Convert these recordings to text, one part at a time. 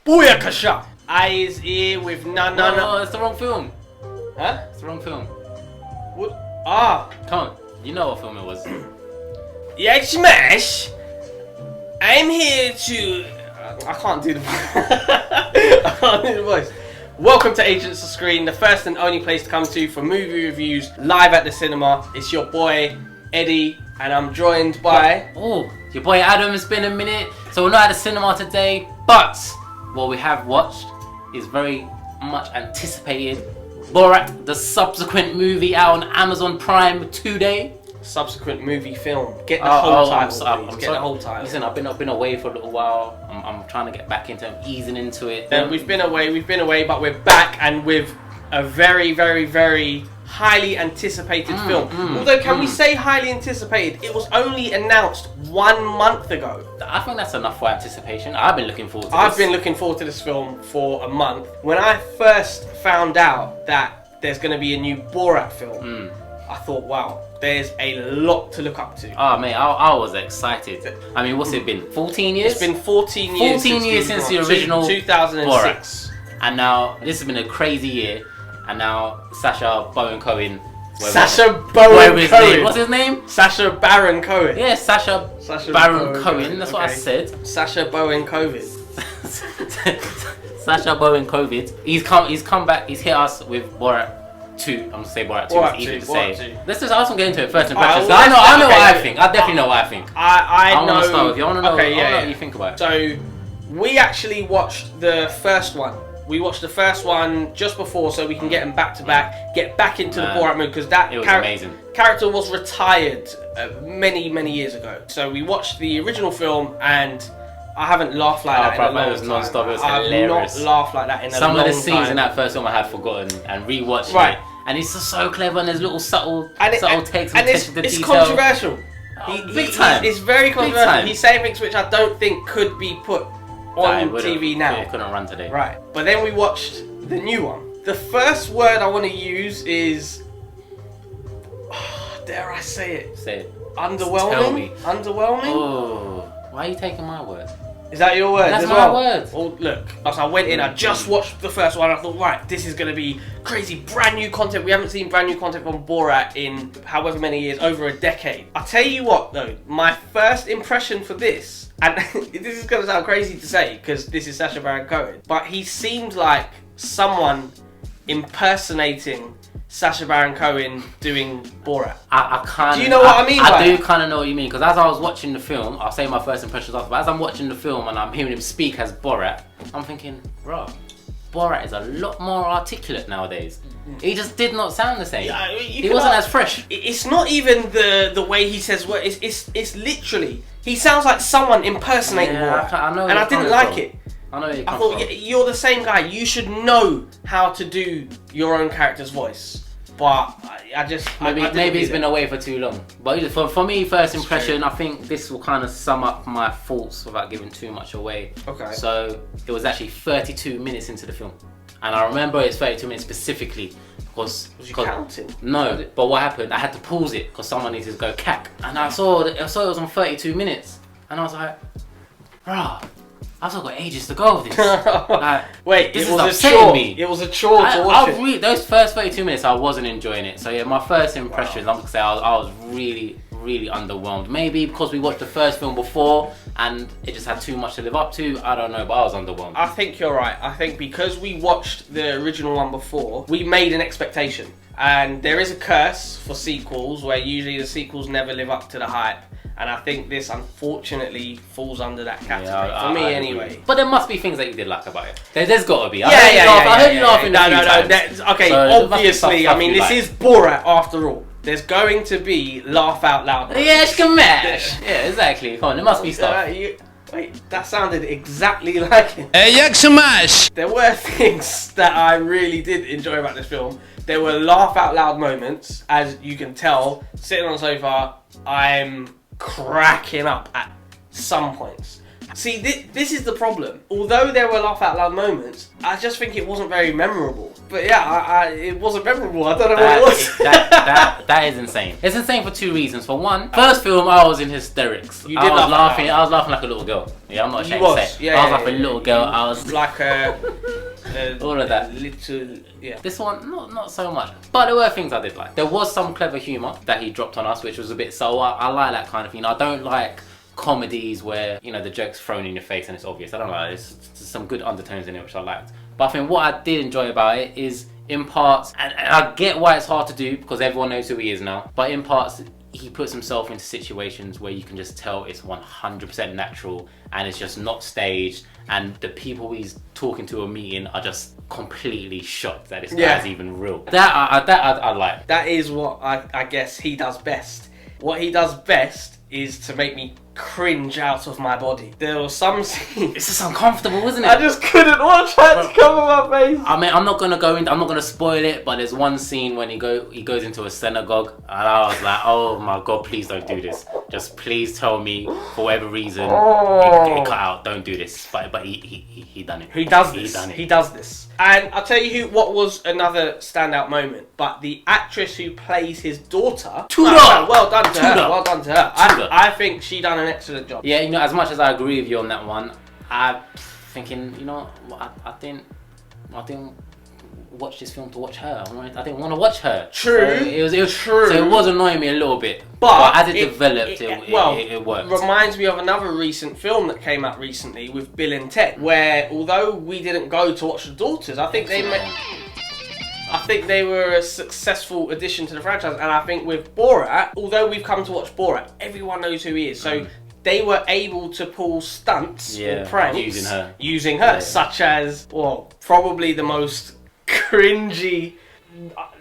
Booyakasha! I is here with No, it's the wrong film. Huh? It's the wrong film. What? Ah! Come on, you know what film it was. Yeah, Smash! I'm here to... I can't do the voice. I can't do the voice. Welcome to Agents of Screen, the first and only place to come to for movie reviews live at the cinema. It's your boy, Eddie, and I'm joined by... Oh, your boy Adam. It's been a minute. So we're not at the cinema today, but what we have watched is very much anticipated. Borat, the subsequent movie out on Amazon Prime today. Subsequent movie film. Get the whole title, I'm please. Get sorry. the whole title. Listen, I've been away for a little while. I'm trying to get back into it, easing into it. We've been away, but we're back and with a very, very, very highly anticipated film. Although, can we say highly anticipated? It was only announced 1 month ago. I think that's enough for anticipation. I've been looking forward to this. I've been looking forward to this film for a month. When I first found out that there's going to be a new Borat film, I thought, wow, there's a lot to look up to. Oh, mate, I was excited. I mean, what's it been? 14 years? It's been 14 years. 14 years since the original 2006. Borat. And now, this has been a crazy year. And now, Sacha Baron Cohen. Sacha Baron Cohen. What's his name? Sacha Baron Cohen. Yeah, Sacha Baron Cohen. That's what I said. Sacha Baron Cohen. Sacha Baron Cohen. He's come back. He's hit us with Borat 2. I'm gonna say Borat 2. It's easy to say. Let's just ask him get into it first impressions. I know what I think. I definitely know what I think. I know. Want to start with you. I want to know, what you think about it. So, we actually watched the first one. We watched the first one just before, so we can get them back to back, get back into the Borat mood, because that character was retired many years ago. So we watched the original film, and I haven't laughed like that in a long time. It was non-stop. It was hilarious. I've not laughed like that in a long time. Some of the scenes in that first film I had forgotten and rewatched it, and it's just so clever, and there's little subtle takes and attention to detail. It's controversial. Big time. It's very controversial. He's saying things which I don't think could be put on TV now. It couldn't run today. Right. But then we watched the new one. The first word I want to use is... dare I say it? Say it. Underwhelming? Tell me. Underwhelming? Oh. Why are you taking my word? Is that your word? That's my word. Well, look, as I went in, I just watched the first one. I thought, right, this is going to be crazy, brand new content. We haven't seen brand new content from Borat in however many years, over a decade. I'll tell you what, though, my first impression for this, and this is going to sound crazy to say because this is Sacha Baron Cohen, but he seemed like someone impersonating Sacha Baron Cohen doing Borat. I kind of... Do you know what I mean by I do kind of know what you mean, because as I was watching the film, I'll say my first impressions after, but as I'm watching the film and I'm hearing him speak as Borat, I'm thinking, bro, Borat is a lot more articulate nowadays. He just did not sound the same. Yeah, he wasn't as fresh. It's not even the way he says words. It's literally, he sounds like someone impersonating Borat. I know, and I didn't like it. I know I thought, you're the same guy. You should know how to do your own character's voice. But I just... Maybe he's been away for too long. But for me, first impression, I think this will kind of sum up my thoughts without giving too much away. Okay. So, it was actually 32 minutes into the film. And I remember it's 32 minutes specifically because... Was you counting? No, but what happened, I had to pause it because someone needed to go cack. And I saw it was on 32 minutes. And I was like, bro, I've still got ages to go with this. Like, wait, this it is was a chore. me. It was a chore to watch it. Those first 32 minutes, I wasn't enjoying it. So yeah, my first impressions, I'm gonna say I was really underwhelmed. Maybe because we watched the first film before and it just had too much to live up to. I don't know, but I was underwhelmed. I think you're right. I think because we watched the original one before, we made an expectation. And there is a curse for sequels where usually the sequels never live up to the hype. And I think this, unfortunately, falls under that category. For me, anyway. But there must be things that you did like about it. There's got to be. I heard you laughing. No. Okay, so obviously, I mean, this is Borat after all. There's going to be laugh out loud. Yeah, shkamash. Yeah, exactly. Come on, there must be stuff. Wait, that sounded exactly like it. Shkamash. There were things that I really did enjoy about this film. There were laugh out loud moments, as you can tell. Sitting on the sofa, I'm cracking up at some points. See, this is the problem. Although there were laugh out loud moments, I just think it wasn't very memorable. But yeah, it wasn't memorable. I don't know what it was. That is insane. It's insane for two reasons. For one, first film I was in hysterics. You did laugh laughing. I was laughing like a little girl. Yeah, I'm not ashamed to say. Yeah, I was like a little girl. I was like all of that. Little, yeah. This one, not so much. But there were things I did like. There was some clever humour that he dropped on us, which was a bit so. I like that kind of thing. I don't like comedies where, you know, the joke's thrown in your face and it's obvious. I don't know. There's some good undertones in it which I liked. But I think what I did enjoy about it is, in parts, and I get why it's hard to do because everyone knows who he is now, but in parts he puts himself into situations where you can just tell it's 100% natural and it's just not staged, and the people he's talking to or meeting are just completely shocked that this guy's even real. That I like. That is what I guess he does best. What he does best is to make me cringe out of my body. There were some scenes. It's just uncomfortable, isn't it? I just couldn't watch that to cover my face. I mean, I'm not gonna spoil it, but there's one scene when he goes into a synagogue, and I was like, oh my god, please don't do this. Just please tell me, for whatever reason, it cut out. Don't do this. But he done it. He does this. He does this. And I'll tell you what was another standout moment. But the actress who plays his daughter, well done to her. Well done to her. I think she done an excellent job. Yeah, you know, as much as I agree with you on that one, I'm thinking, you know, I didn't watch this film to watch her. I didn't want to watch her. True. So it was true. So it was annoying me a little bit. But as it developed, it worked. Reminds me of another recent film that came out recently with Bill and Ted, where although we didn't go to watch The Daughters, I think they were a successful addition to the franchise. And I think with Borat, although we've come to watch Borat, everyone knows who he is. So they were able to pull stunts or pranks using her, such as, well, probably the most cringy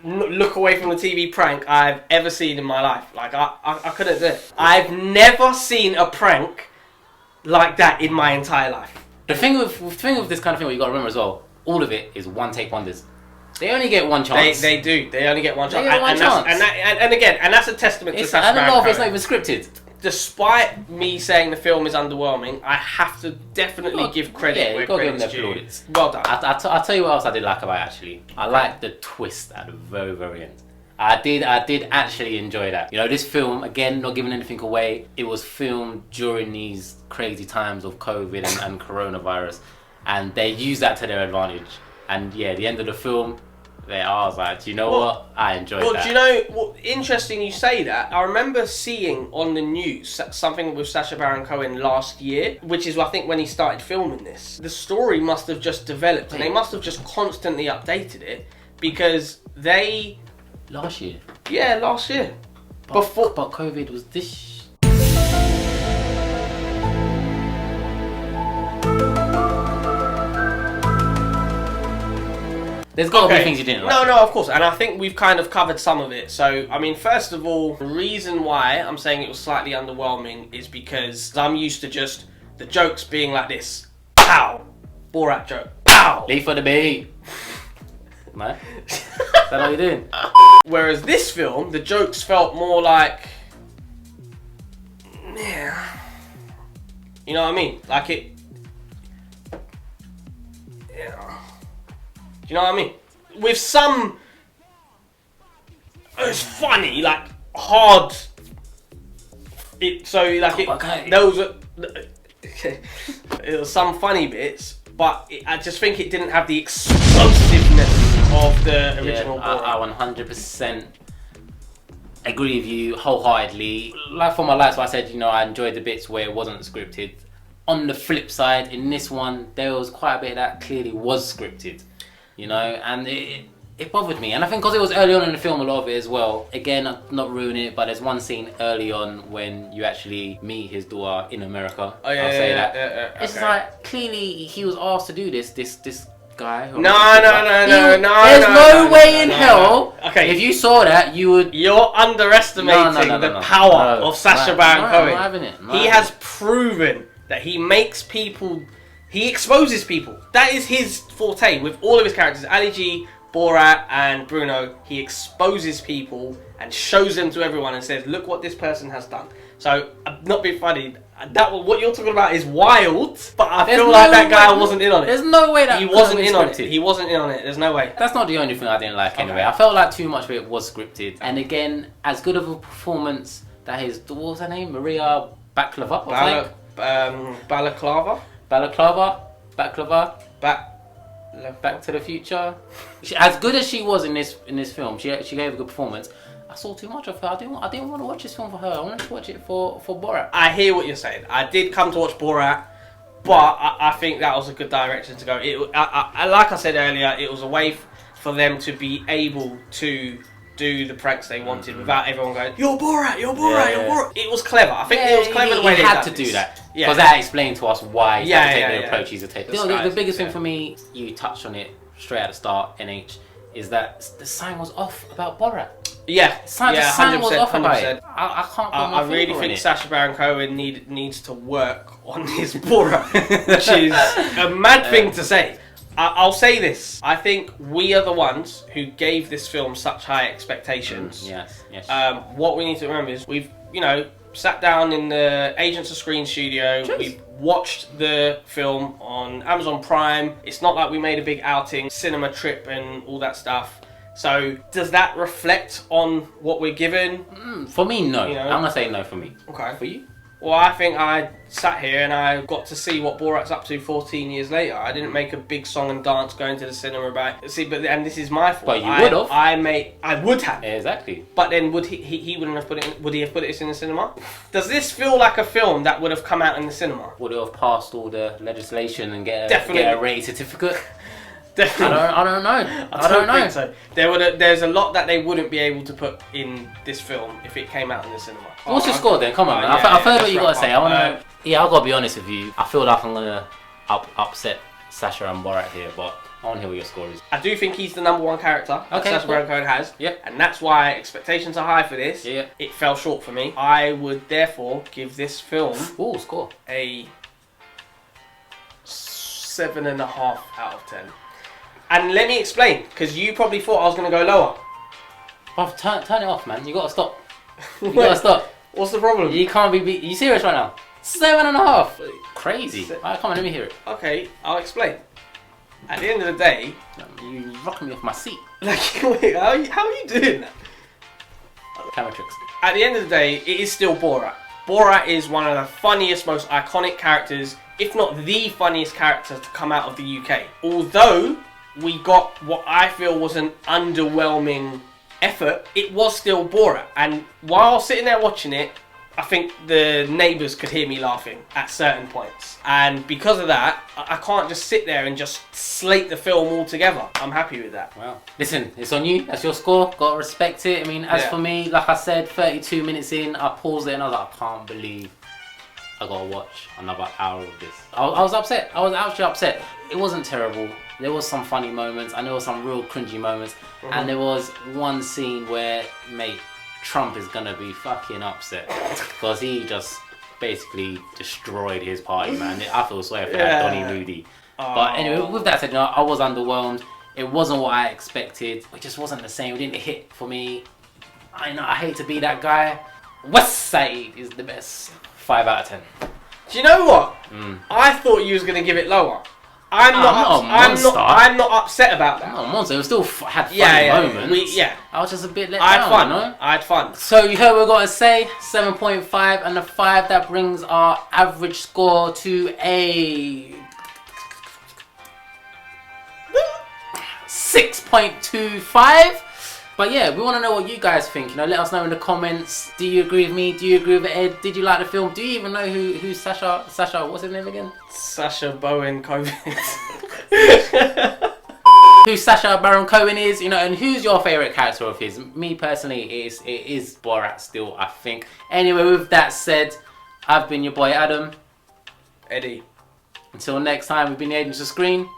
look away from the TV prank I've ever seen in my life. Like, I couldn't do it. I've never seen a prank like that in my entire life. The thing with this kind of thing, what you got to remember as well, all of it is one take wonders. They only get one chance. They do. They only get one chance. And that's a testament to Sacha Baron Cohen. I don't know if it's not even scripted. Despite me saying the film is underwhelming, I have to definitely give credit where credit's due. Well done. I'll tell you what else I did like about it, actually. I liked the twist at the very, very end. I did actually enjoy that. You know, this film, again, not giving anything away, it was filmed during these crazy times of COVID and coronavirus, and they used that to their advantage. And yeah, the end of the film, I was like, do you know what? I enjoyed that. Well, do you know what? Interesting you say that. I remember seeing on the news something with Sacha Baron Cohen last year, which is I think when he started filming this. The story must have just developed, and they must have just constantly updated it because they. Last year. Yeah, last year. But COVID was this. There's got to be things you didn't like. No, of course. And I think we've kind of covered some of it. So, I mean, first of all, the reason why I'm saying it was slightly underwhelming is because I'm used to just the jokes being like this. Pow! Borat joke. Pow! Leave for the beat. No? Is that what you're doing? Whereas this film, the jokes felt more like... Yeah. You know what I mean? Like it... Yeah. Do you know what I mean? With some, it's funny, like hard. It was some funny bits, but I just think it didn't have the explosiveness of the original. I 100% agree with you wholeheartedly. Like for my life, so I said, you know, I enjoyed the bits where it wasn't scripted. On the flip side, in this one, there was quite a bit that clearly was scripted. You know, and it bothered me. And I think because it was early on in the film, a lot of it as well. Again, not ruining it, but there's one scene early on when you actually meet his daughter in America. Oh, yeah, I'll say that. Yeah, it's like, clearly he was asked to do this guy. No. There's no way in hell. Okay. If you saw that, you would... You're underestimating the power of Sacha Baron Cohen. I'm having it. He has proven that he makes people... He exposes people. That is his forte with all of his characters. Ali G, Borat, and Bruno. He exposes people and shows them to everyone and says, look what this person has done. So, I'm not being funny. What you're talking about is wild, but I There's feel no like that guy way- wasn't in on it. There's no way that He could have wasn't been in on it. scripted. He wasn't in on it. There's no way. That's not the only thing I didn't like anyway. Okay. I felt like too much of it was scripted. And again, as good of a performance that his, what was her name? Maria Baklava? Balaclava? Baklava? Back to the Future. As good as she was in this film, she gave a good performance. I saw too much of her. I didn't want to watch this film for her. I wanted to watch it for Borat. I hear what you're saying. I did come to watch Borat, but I think that was a good direction to go. Like I said earlier, it was a way for them to be able to do the pranks they wanted without everyone going, "You're Borat, you're Borat, you're Borat." It was clever. I think it was clever the way they had to done do this. that. Yeah. Because that explained to us why he's had to take the yeah. approach he's taken. The biggest thing for me, you touched on it straight at the start, NH, is that the sign was off about Borat. Yeah, The sign was off about it. I can't put my I really finger on think it. Sacha Baron Cohen needs to work on his Borat, which is a mad thing to say. I'll say this. I think we are the ones who gave this film such high expectations. Yes. What we need to remember is we've, sat down in the Agents of Screen studio. Cheers. We've watched the film on Amazon Prime. It's not like we made a big outing, cinema trip and all that stuff. So does that reflect on what we're given? For me, no. You know? I'm going to say no for me. Okay. For you? Well, I think I sat here and I got to see what Borat's up to 14 years later. I didn't make a big song and dance going to the cinema about it. See, and this is my fault. But you would have. I would have. Exactly. But then would he wouldn't have put it in, would he have put this in the cinema? Does this feel like a film that would have come out in the cinema? Would it have passed all the legislation and get Definitely. a rated certificate? Definitely. I don't know. I don't know. think so. There's a lot that they wouldn't be able to put in this film if it came out in the cinema. What's your score then? Come on, man. yeah, I've heard what let's you got to wrap say. up. I gotta be honest with you. I feel like I'm gonna upset Sacha and Borat here, but I want to hear what your score is. I do think he's the number one character that Okay, Sacha Baron Cohen has. Yep. And that's why expectations are high for this. Yeah. It fell short for me. I would therefore give this film Ooh, score. a 7.5 out of 10. And let me explain, because you probably thought I was going to go lower. Bruv, turn it off, man. You gotta stop. You gotta stop. What's the problem? You can't be. You serious right now? 7.5. Crazy. Alright, come on, let me hear it. Okay, I'll explain. At the end of the day, You rocking me off my seat. like, wait, how are you doing that? Camera tricks. At the end of the day, it is still Borat. Borat is one of the funniest, most iconic characters, if not the funniest character to come out of the UK. Although we got what I feel was an underwhelming effort, it was still Borat. And while sitting there watching it, I think the neighbours could hear me laughing at certain points. And because of that, I can't just sit there and just slate the film altogether. I'm happy with that. Wow. Listen, it's on you. That's your score. Gotta respect it. I mean, as for me, like I said, 32 minutes in, I paused it and I was like, I can't believe I gotta watch another hour of this. I was upset. I was actually upset. It wasn't terrible. There was some funny moments and there was some real cringy moments. And there was one scene where, mate, Trump is gonna be fucking upset because he just basically destroyed his party, man. I feel sorry for that Donny Moody. But anyway, with that said, I was underwhelmed. It wasn't what I expected. It just wasn't the same. It didn't hit for me. I know I hate to be that guy. West Side is the best. 5 out of 10. Do you know what? I thought you was gonna give it lower. I'm not upset about that. I'm not a monster. It still had funny moments. I was just a bit let down. I had fun. So you heard what we got to say. 7.5 and a 5. That brings our average score to a 6.25. But yeah, we want to know what you guys think. Let us know in the comments. Do you agree with me? Do you agree with Ed? Did you like the film? Do you even know who Sacha? What's his name again? Sacha Baron Cohen. Who Sacha Baron Cohen is, and who's your favourite character of his? Me personally, it is Borat still, I think. Anyway, with that said, I've been your boy Adam. Eddie. Until next time, we've been the Agents of Screen.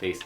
Peace.